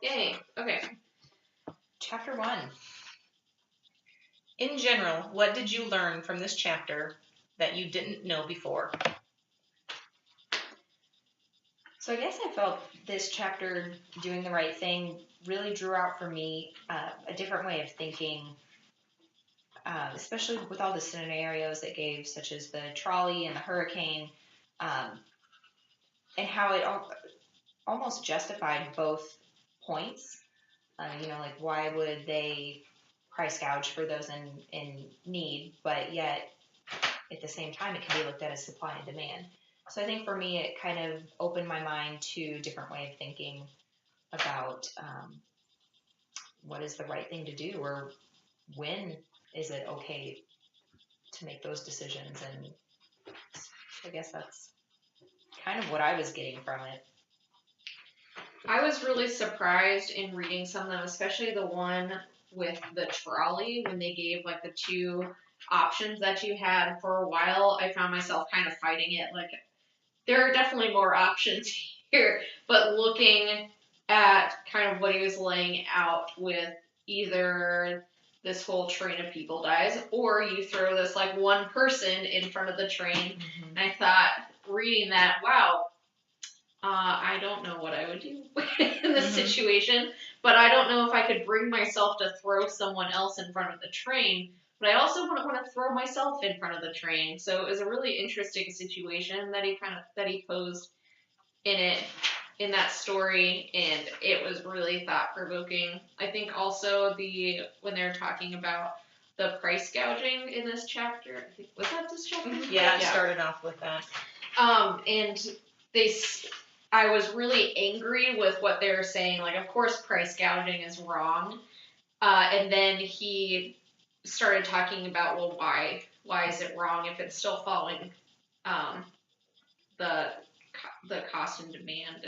Yay. Okay. Chapter 1. In general, what did you learn from this chapter that you didn't know before? So I guess I felt this chapter, Doing the Right Thing, really drew out for me a different way of thinking, especially with all the scenarios it gave, such as the trolley and the hurricane, and how it almost justified both points. Like why would they price gouge for those in need, but yet at the same time it can be looked at as supply and demand. So I think for me it kind of opened my mind to a different way of thinking about what is the right thing to do, or when is it okay to make those decisions. And I guess that's kind of what I was getting from it. I was really surprised in reading some of them, especially the one with the trolley, when they gave like the two options that you had. For a while, I found myself kind of fighting it. Like, there are definitely more options here, but looking at kind of what he was laying out with either this whole train of people dies, or you throw this like one person in front of the train. Mm-hmm. And I thought, reading that, wow, I don't know what I would do in this situation, but I don't know if I could bring myself to throw someone else in front of the train, but I also wouldn't want to throw myself in front of the train. So it was a really interesting situation that he posed in that story, and it was really thought-provoking. I think also when they're talking about the price gouging in this chapter, was that this chapter? Yeah, it started off with that. And I was really angry with what they were saying. Like, of course, price gouging is wrong. And then he started talking about, well, why is it wrong if it's still following the cost and demand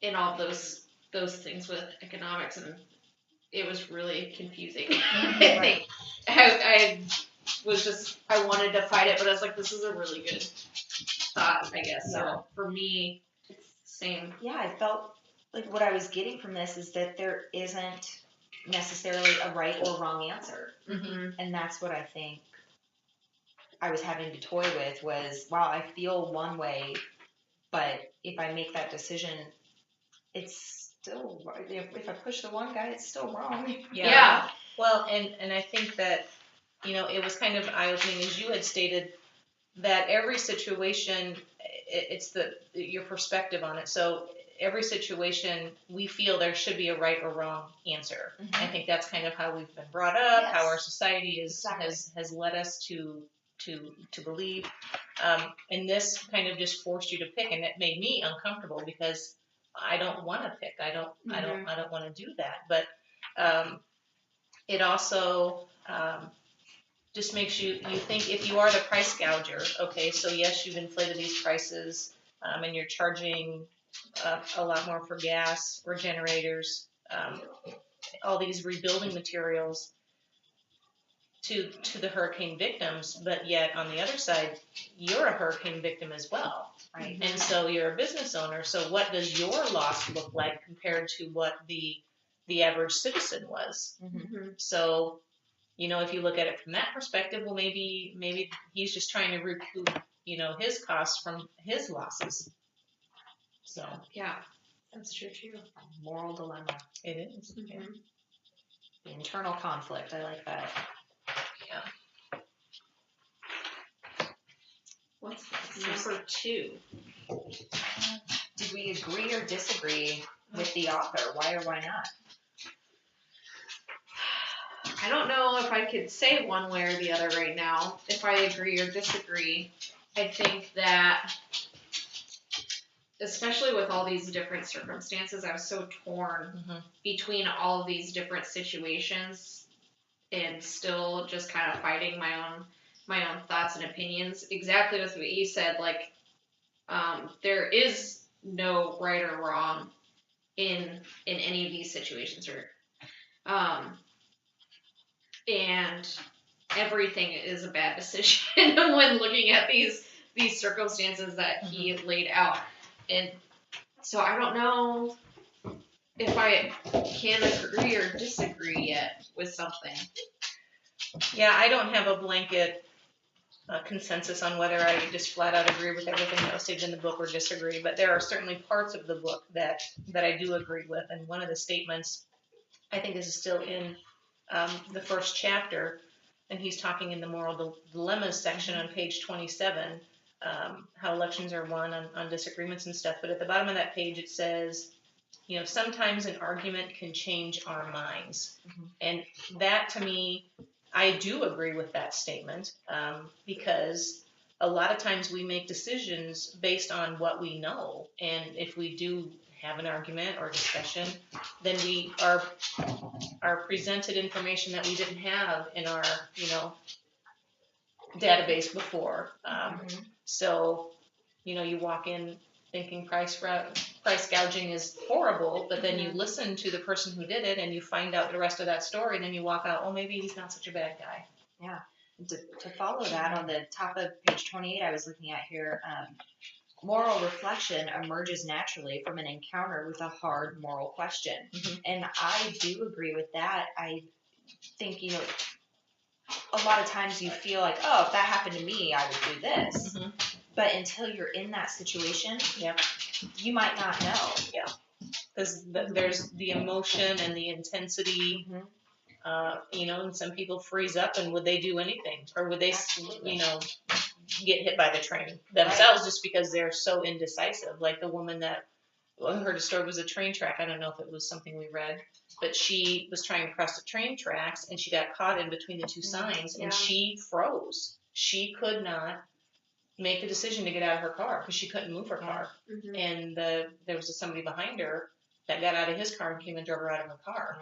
and all those things with economics, and it was really confusing. Right. I wanted to fight it, but I was like, this is a really good thought, I guess. Yeah. So for me, it's the same. Yeah, I felt like what I was getting from this is that there isn't necessarily a right or wrong answer. Mm-hmm. And that's what I think I was having to toy with was, wow, I feel one way, but if I make that decision, it's still, if I push the one guy, it's still wrong. Yeah. Well, and I think that, it was kind of eye-opening, as you had stated, that every situation, it's your perspective on it. So every situation, we feel there should be a right or wrong answer. Mm-hmm. I think that's kind of how we've been brought up, yes. How our society has led us to believe. And this kind of just forced you to pick, and it made me uncomfortable because I don't want to pick. I don't want to do that. But it also just makes you think, if you are the price gouger, okay, so yes, you've inflated these prices, and you're charging a lot more for gas, for generators, all these rebuilding materials to the hurricane victims, but yet on the other side, you're a hurricane victim as well, right? Mm-hmm. And so you're a business owner. So what does your loss look like compared to what the average citizen was? Mm-hmm. So, if you look at it from that perspective, well, maybe he's just trying to recoup, his costs from his losses. So yeah, that's true too. Moral dilemma. It is. Mm-hmm. Yeah. The internal conflict. I like that. Yeah. What's number 2? Did we agree or disagree with the author? Why or why not? I don't know if I could say one way or the other right now, if I agree or disagree. I think that, especially with all these different circumstances, I was so torn between all of these different situations and still just kind of fighting my own thoughts and opinions. Exactly with what you said, like, there is no right or wrong in any of these situations, and everything is a bad decision when looking at these circumstances that he laid out. And so I don't know if I can agree or disagree yet with something. Yeah, I don't have a blanket consensus on whether I just flat out agree with everything that was stated in the book or disagree, but there are certainly parts of the book that I do agree with. And one of the statements, I think this is still in the first chapter, and he's talking in the moral dilemmas section on page 27, how elections are won on disagreements and stuff. But at the bottom of that page, it says, you know, sometimes an argument can change our minds. And that, to me, I do agree with that statement, because a lot of times we make decisions based on what we know. And if we do have an argument or discussion, then we are presented information that we didn't have in our, you know, database before. So, you know, you walk in thinking price gouging is horrible, but then you listen to the person who did it and you find out the rest of that story, and then you walk out, oh, maybe he's not such a bad guy. Yeah. To follow that, on the top of page 28, I was looking at here, moral reflection emerges naturally from an encounter with a hard moral question. And I do agree with that. I think, you know, a lot of times you feel like, oh, if that happened to me, I would do this. But until you're in that situation, you might not know. Because there's the emotion and the intensity, you know, and some people freeze up, and would they do anything? Or would they, you know, get hit by the train themselves just because they're so indecisive? Like the woman that, well, I heard a story, was a train track. I don't know if it was something we read, but she was trying to cross the train tracks, and she got caught in between the two signs, and she froze. She could not make the decision to get out of her car because she couldn't move her car. And there was somebody behind her that got out of his car and came and drove her out of her car.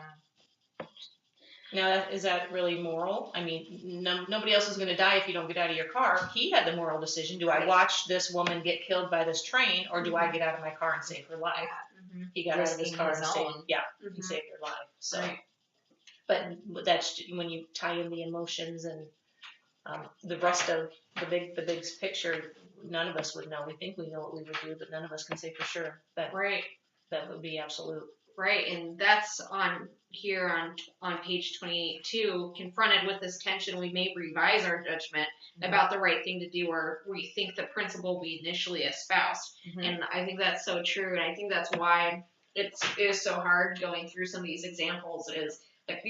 Now, is that really moral? I mean, nobody else is going to die if you don't get out of your car. He had the moral decision. Do I watch this woman get killed by this train, or do I get out of my car and save her life? He got out of his car and saved, he saved her life. So, but that's when you tie in the emotions and the rest of the big picture. None of us would know. We think we know what we would do, but none of us can say for sure that that would be absolute. Right, and that's on here on page 28 too. Confronted with this tension, we may revise our judgment about the right thing to do, or rethink the principle we initially espoused. And I think that's so true, and I think that's why it is so hard going through some of these examples. Is like,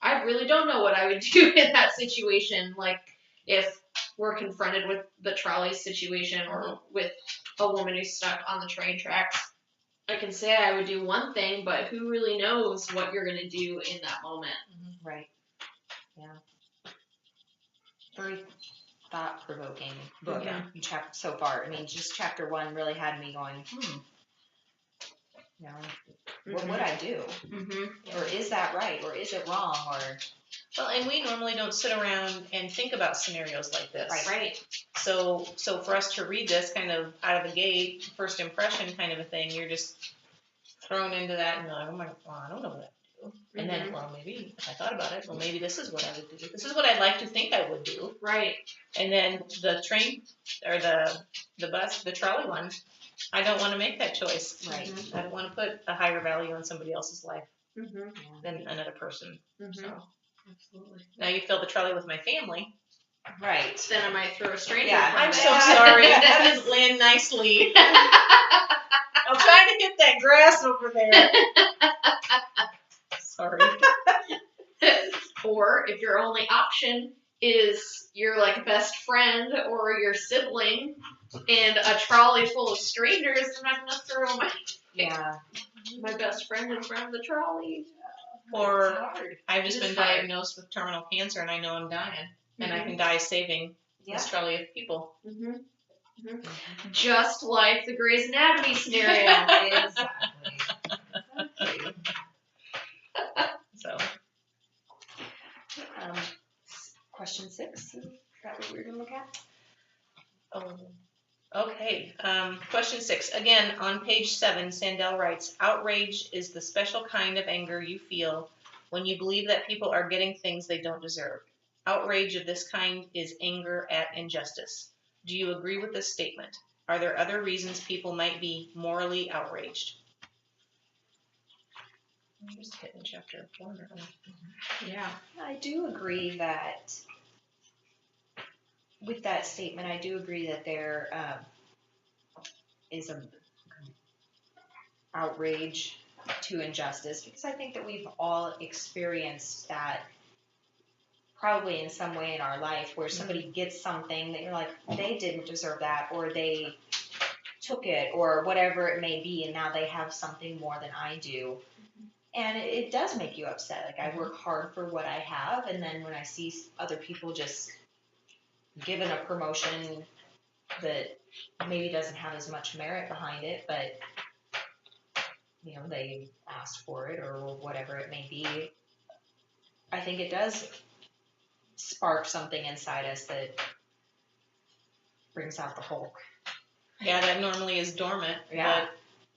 I really don't know what I would do in that situation. Like if we're confronted with the trolley situation, or with a woman who's stuck on the train tracks. I can say I would do one thing, but who really knows what you're going to do in that moment? Right. Yeah. Very thought-provoking book so far. I mean, just chapter 1 really had me going, you know, what would I do? Or is that right? Or is it wrong? Or well, and we normally don't sit around and think about scenarios like this. Right. So for us to read this kind of out of the gate, first impression kind of a thing, you're just thrown into that, and you're like, oh my, well, I don't know what I would do. And then, well, maybe if I thought about it, well, maybe this is what I would do. This is what I'd like to think I would do. Right. And then the train or the bus, the trolley one, I don't want to make that choice. Right. I don't want to put a higher value on somebody else's life than another person. So. Absolutely. Now you fill the trolley with my family. Right. Then I might throw a stranger. Yeah, I'm so sorry. That didn't land nicely. I'm trying to hit that grass over there. Sorry. Or if your only option is your like best friend or your sibling and a trolley full of strangers, I'm not gonna throw my best friend in front of the trolley. Or I've just been diagnosed with terminal cancer and I know I'm dying, and I can die saving this trolley of people. Just like the Grey's Anatomy scenario. Exactly. So, question 6. Is that what we're gonna look at? Okay. Question 6. Again, on page 7, Sandel writes, outrage is the special kind of anger you feel when you believe that people are getting things they don't deserve. Outrage of this kind is anger at injustice. Do you agree with this statement? Are there other reasons people might be morally outraged? I'm just hitting chapter 1. Yeah. I do agree that with that statement, I do agree that there is a outrage to injustice, because I think that we've all experienced that probably in some way in our life, where somebody gets something that you're like, they didn't deserve that, or they took it, or whatever it may be, and now they have something more than I do. And it does make you upset. Like, I work hard for what I have, and then when I see other people just given a promotion that maybe doesn't have as much merit behind it, but they asked for it or whatever it may be, I think it does spark something inside us that brings out the Hulk. Yeah, that normally is dormant. Yeah.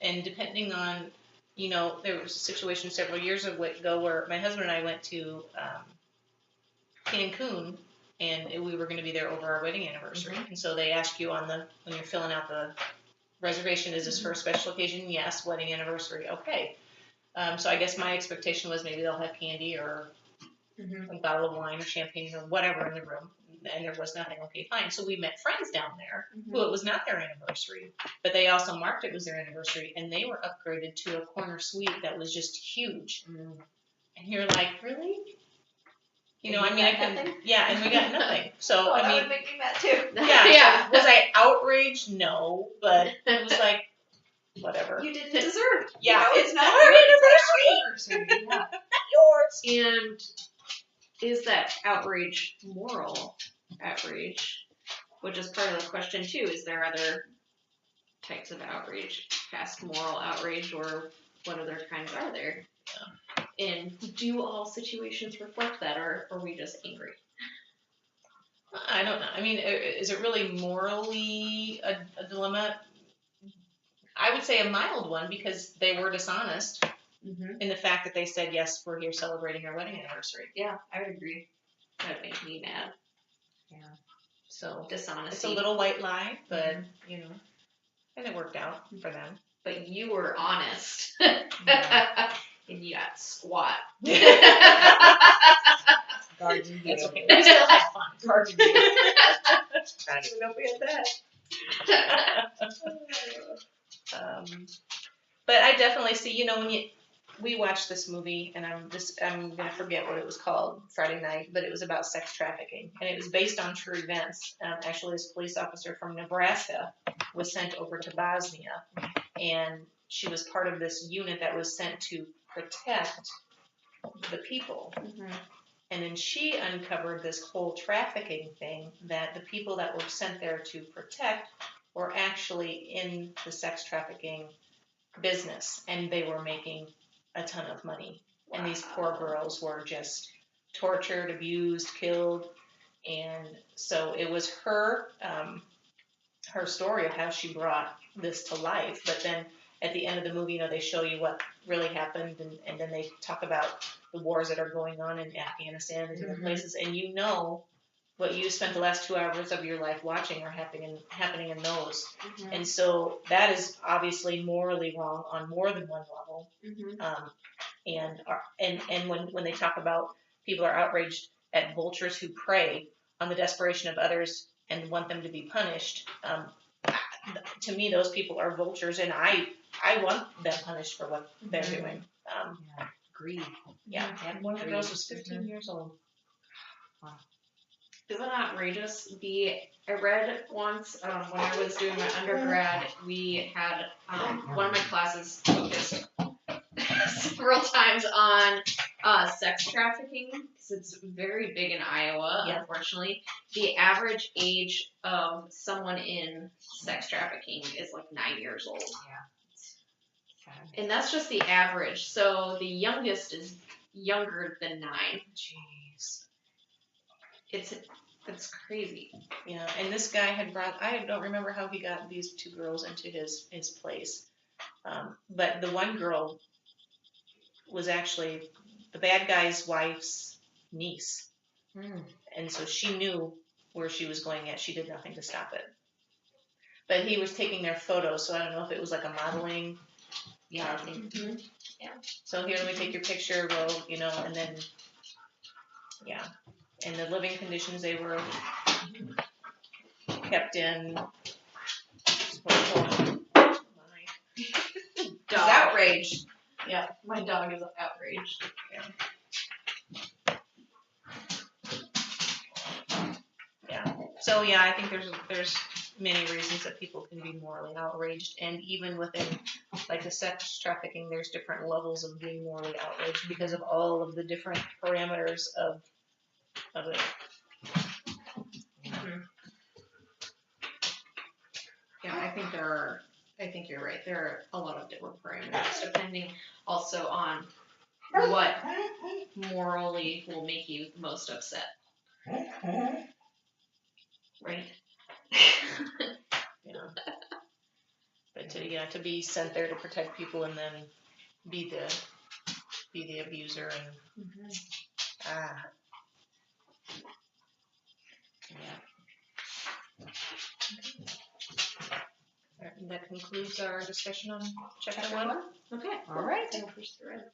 And depending on, there was a situation several years ago where my husband and I went to Cancun, and we were going to be there over our wedding anniversary. And so they ask you when you're filling out the reservation, is this for a special occasion? Yes. Wedding anniversary. Okay. So I guess my expectation was maybe they'll have candy or a bottle of wine or champagne or whatever in the room. And there was nothing. Okay, fine. So we met friends down there who it was not their anniversary, but they also marked it was their anniversary, and they were upgraded to a corner suite that was just huge. And you're like, really? And we got nothing. So that would make me mad too. Yeah. So was I outraged? No, but it was like, whatever. You didn't deserve it. Yeah, it's not our anniversary. Not yours. And is that outrage moral outrage? Which is part of the question too. Is there other types of outrage past moral outrage, or what other kinds are there? Yeah. And do all situations reflect that, or are we just angry? I don't know. I mean, is it really morally a dilemma? I would say a mild one, because they were dishonest in the fact that they said, yes, we're here celebrating our wedding anniversary. Yeah, I would agree. That would make me mad. Yeah. So dishonesty. It's a little white lie, but and it worked out for them. But you were honest. And you got squat. Garden view. That's okay. We still had fun. Garden view. I don't even know if we had that. But I definitely see, when we watched this movie, and I'm gonna forget what it was called Friday night, but it was about sex trafficking, and it was based on true events. Actually, this police officer from Nebraska was sent over to Bosnia, and she was part of this unit that was sent to protect the people. And then she uncovered this whole trafficking thing, that the people that were sent there to protect were actually in the sex trafficking business, and they were making a ton of money. And these poor girls were just tortured, abused, killed. And so it was her story of how she brought this to life. But then at the end of the movie, they show you what really happened, and then they talk about the wars that are going on in Afghanistan and other places, and what you spent the last 2 hours of your life watching are happening in those. And so that is obviously morally wrong on more than one level. And when they talk about people are outraged at vultures who prey on the desperation of others and want them to be punished, to me those people are vultures, and I want them punished for what they're doing. Agreed. Yeah, and one of the girls was 15 years old. Wow. Isn't that outrageous? I read once when I was doing my undergrad, we had one of my classes focused several times on sex trafficking, because it's very big in Iowa, unfortunately. The average age of someone in sex trafficking is like 9 years old. Yeah. And that's just the average. So the youngest is younger than 9. Jeez. It's crazy. Yeah, and this guy I don't remember how he got these 2 girls into his place. But the one girl was actually the bad guy's wife's niece. And so she knew where she was going at. She did nothing to stop it. But he was taking their photos, so I don't know if it was like a modeling. Yeah, I think Yeah. So here, let me take your picture, well, you know, and then, yeah. And the living conditions they were kept in. Dog. Outraged. Yeah, my dog is outraged. Yeah. So yeah, I think there's many reasons that people can be morally outraged, and even within like the sex trafficking, there's different levels of being morally outraged because of all of the different parameters of it. Yeah, I think you're right. There are a lot of different parameters depending also on what morally will make you the most upset. Right? Yeah. But to be sent there to protect people and then be the abuser and That concludes our discussion on chapter 1. Okay. All right. I'll push through it.